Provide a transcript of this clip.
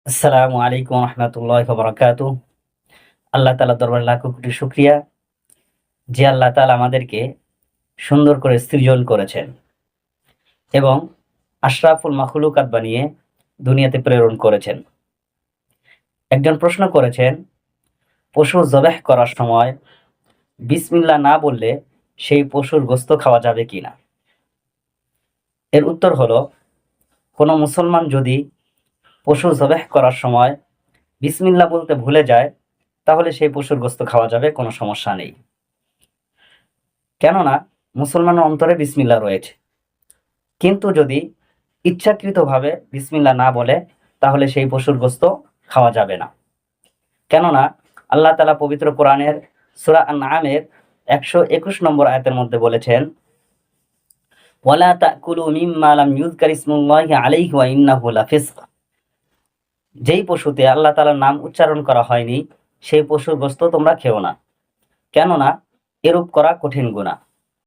আসসালামু আলাইকুম রহমতুল্লাহ বারাকাতু। আল্লাহ তাআলার দরবারে লাখো কোটি শুকরিয়া যে আল্লাহ তাআলা আমাদেরকে সুন্দর করে সৃজন করেছেন এবং আশরাফুল মাখলুকাত বানিয়ে দুনিয়াতে প্রেরণ করেছেন। একজন প্রশ্ন করেছেন, পশু জবেহ করার সময় বিসমিল্লাহ না বললে সেই পশুর গোশত খাওয়া যাবে কিনা? এর উত্তর হলো, কোনো মুসলমান যদি পশু জবেহ করার সময় বিসমিল্লাহ বলতে ভুলে যায় তাহলে সেই পশুর গোশত খাওয়া যাবে, কোনো সমস্যা নেই। কেননা মুসলমানের অন্তরে বিসমিল্লাহ রয়েছে। কিন্তু যদি ইচ্ছাকৃতভাবে বিসমিল্লাহ না বলে তাহলে সেই পশুর গোশত খাওয়া যাবে না। কেননা আল্লাহ তাআলা পবিত্র কোরআনের সূরা আন-নামের ১২১ নম্বর আয়াতের মধ্যে বলেছেন, ওয়ালা তাকুলু মিম্মা লাম ইউযকার ইসমুল্লাহি আলাইহি ওয়া ইন্নাহু লাফিসক। যেই পশুতে আল্লাহ তাআলার নাম উচ্চারণ করা হয়নি সেই পশুর গোশত তোমরা খেও না, কেননা এরূপ করা কঠিন গুনাহ।